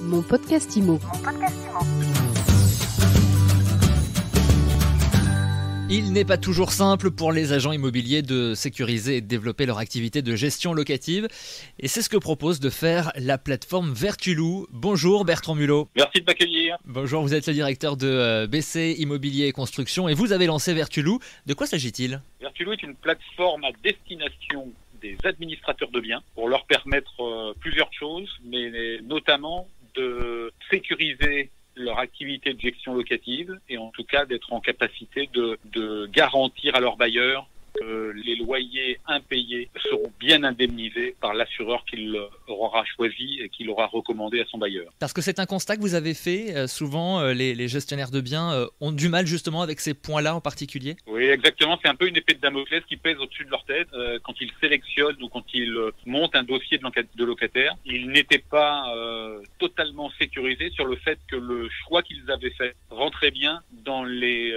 Mon podcast IMO. Il n'est pas toujours simple pour les agents immobiliers de sécuriser et de développer leur activité de gestion locative. Et c'est ce que propose de faire la plateforme Vertulou. Bonjour Bertrand Mulot. Merci de m'accueillir. Bonjour, vous êtes le directeur de BC Immobilier et Construction et vous avez lancé Vertulou. De quoi s'agit-il ? Vertulou est une plateforme à destination des administrateurs de biens pour leur permettre plusieurs choses, mais notamment de sécuriser leur activité de gestion locative et en tout cas d'être en capacité de garantir à leurs bailleurs que les loyers impayés seront bien indemnisés par l'assureur qu'il aura choisi et qu'il aura recommandé à son bailleur. Parce que c'est un constat que vous avez fait, souvent les gestionnaires de biens ont du mal justement avec ces points-là en particulier ? Oui, exactement, c'est un peu une épée de Damoclès qui pèse au-dessus de leur tête quand ils sélectionnent ou quand ils montent un dossier de locataire. Ils n'étaient pas totalement sécurisés sur le fait que le choix qu'ils avaient fait rentrait bien dans les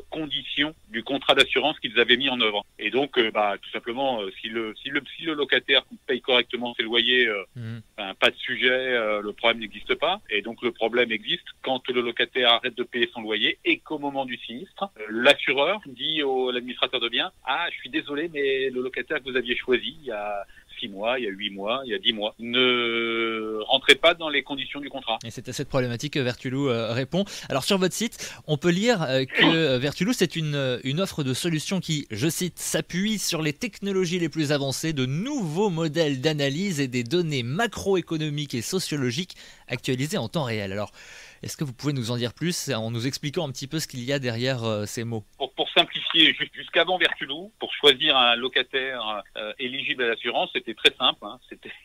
conditions du contrat d'assurance qu'ils avaient mis en œuvre. Et donc, tout simplement, si le locataire paye correctement ses loyers, pas de sujet, le problème n'existe pas. Et donc, le problème existe quand le locataire arrête de payer son loyer et qu'au moment du sinistre, l'assureur dit à l'administrateur de biens « Ah, je suis désolé, mais le locataire que vous aviez choisi, il y a 6 mois, il y a 8 mois, il y a 10 mois, ne rentrez pas dans les conditions du contrat. » Et c'est à cette problématique que Vertulou répond. Alors sur votre site, on peut lire que Vertulou, c'est une offre de solutions qui, je cite, s'appuie sur les technologies les plus avancées, de nouveaux modèles d'analyse et des données macroéconomiques et sociologiques actualisées en temps réel. Alors, est-ce que vous pouvez nous en dire plus en nous expliquant un petit peu ce qu'il y a derrière ces mots ? Pour simplifier, jusqu'avant Vertulou, pour choisir un locataire éligible à l'assurance, c'était très simple.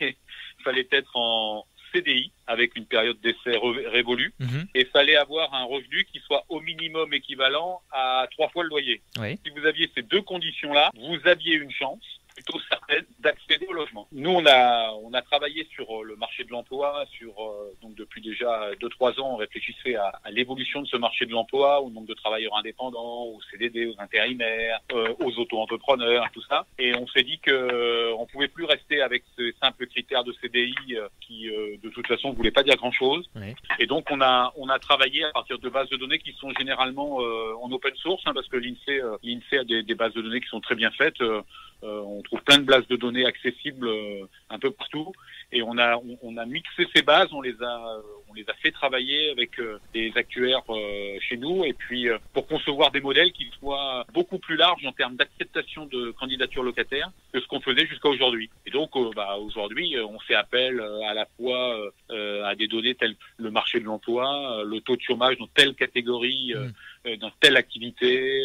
Il fallait être en CDI avec une période d'essai révolue et fallait avoir un revenu qui soit au minimum équivalent à 3 fois le loyer. Oui. Si vous aviez ces deux conditions-là, vous aviez une chance plutôt certaine d'accéder au logement. Nous, on a travaillé sur le marché de l'emploi, donc depuis déjà 2-3 ans, on réfléchissait à l'évolution de ce marché de l'emploi, au nombre de travailleurs indépendants, aux CDD, aux intérimaires, aux auto-entrepreneurs, tout ça. Et on s'est dit que on pouvait plus rester avec ces simples critères de CDI qui, de toute façon, ne voulaient pas dire grand-chose. Oui. Et donc, on a travaillé à partir de bases de données qui sont généralement en open source, parce que l'INSEE a des bases de données qui sont très bien faites. On trouve plein de bases de données accessibles un peu partout et on a mixé ces bases, on les a fait travailler avec des actuaires chez nous et puis pour concevoir des modèles qui soient beaucoup plus larges en termes d'acceptation de candidature locataire que ce qu'on faisait jusqu'à aujourd'hui. Et donc aujourd'hui on fait appel à la fois à des données telles que le marché de l'emploi, le taux de chômage dans telle catégorie, dans telle activité,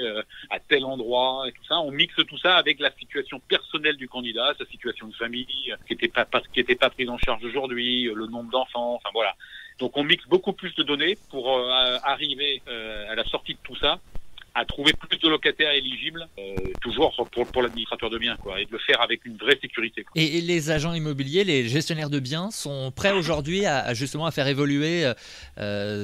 à tel endroit et tout ça. On mixe tout ça avec la situation personnelle du candidat, sa situation de famille qui était pas prise en charge aujourd'hui, le nombre d'enfants, enfin voilà. Donc on mixe beaucoup plus de données pour arriver à la sortie de tout ça à trouver plus de locataires éligibles, toujours pour l'administrateur de biens, et de le faire avec une vraie sécurité. Et les agents immobiliers, les gestionnaires de biens sont prêts aujourd'hui à justement à faire évoluer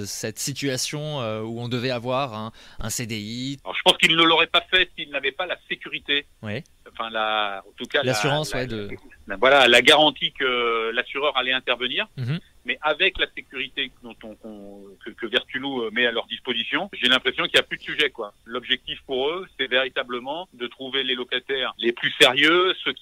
cette situation où on devait avoir un CDI. Alors je pense qu'ils ne l'auraient pas fait s'ils n'avaient pas la sécurité. Oui. Enfin en tout cas l'assurance, la garantie que l'assureur allait intervenir. Mais avec la sécurité que Vertulou met à leur disposition, j'ai l'impression qu'il n'y a plus de sujet, L'objectif pour eux, c'est véritablement de trouver les locataires les plus sérieux, ceux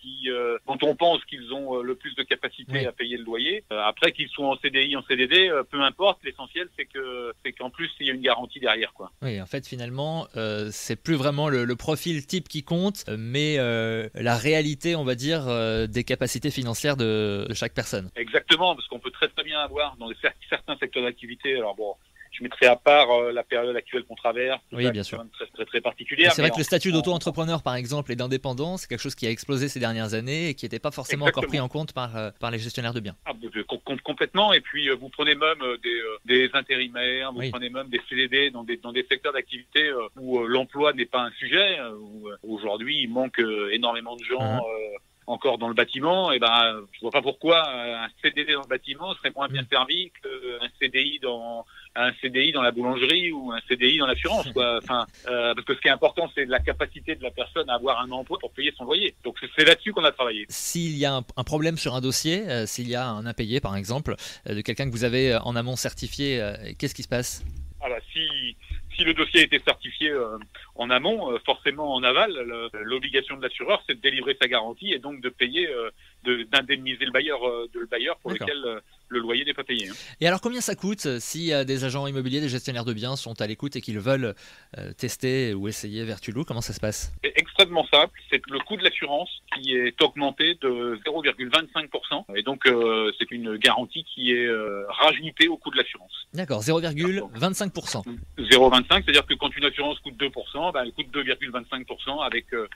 dont on pense qu'ils ont le plus de capacité à payer le loyer. Après qu'ils soient en CDI, en CDD, peu importe. L'essentiel, c'est qu'en plus il y a une garantie derrière, Oui, en fait, finalement, c'est plus vraiment le profil type qui compte, mais la réalité, on va dire, des capacités financières de chaque personne. Exactement, parce qu'on peut très très bien avoir dans certains secteurs d'activité. Alors bon, je mettrai à part la période actuelle qu'on traverse. Oui, bien sûr. Très, très, très particulière. C'est vrai que le statut d'auto-entrepreneur, par exemple, et d'indépendant, c'est quelque chose qui a explosé ces dernières années et qui n'était pas forcément encore pris en compte par les gestionnaires de biens. Complètement. Et puis, vous prenez même des intérimaires, vous prenez même des CDD dans des secteurs d'activité où l'emploi n'est pas un sujet. Où aujourd'hui, il manque énormément de gens. Encore dans le bâtiment, je vois pas pourquoi un CDD dans le bâtiment serait moins bien servi qu'un CDI un CDI dans la boulangerie ou un CDI dans l'assurance, quoi. Enfin, parce que ce qui est important, c'est la capacité de la personne à avoir un emploi pour payer son loyer. Donc c'est là-dessus qu'on a travaillé. S'il y a un problème sur un dossier, s'il y a un impayé par exemple, de quelqu'un que vous avez en amont certifié, qu'est-ce qui se passe? Voilà, si le dossier a été certifié en amont, forcément en aval, l'obligation de l'assureur, c'est de délivrer sa garantie et donc de payer, d'indemniser le bailleur pour lequel le loyer n'est pas payé. Hein. Et alors combien ça coûte si des agents immobiliers, des gestionnaires de biens sont à l'écoute et qu'ils veulent tester ou essayer Vertulo? Comment ça se passe? C'est extrêmement simple, c'est le coût de l'assurance qui est augmenté de 0,25% et donc c'est une garantie qui est rajoutée au coût de l'assurance. D'accord, 0,25%. 0,25, c'est-à-dire que quand une assurance coûte 2%, elle coûte 2,25%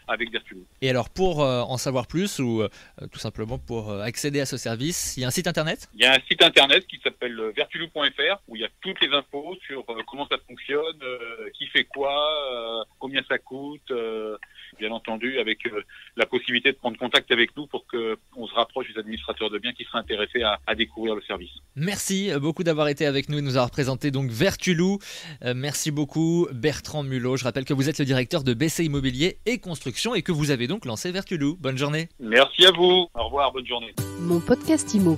avec Vertulo. Et alors pour en savoir plus ou tout simplement pour accéder à ce service, il y a un site internet? Il y a un site internet qui s'appelle vertulo.fr où il y a toutes les infos sur comment ça fonctionne, qui fait quoi, combien ça coûte, bien entendu avec la possibilité de prendre contact avec nous pour qu'on se rapproche des administrateurs de biens qui seraient intéressés à découvrir le service. Merci beaucoup d'avoir été avec nous et nous avoir présenté donc Vertulo. Merci beaucoup Bertrand Mulot. Je rappelle que vous êtes le directeur de BC Immobilier et Construction et que vous avez donc lancé Vertulo. Bonne journée. Merci à vous. Au revoir, bonne journée. Mon podcast Immo.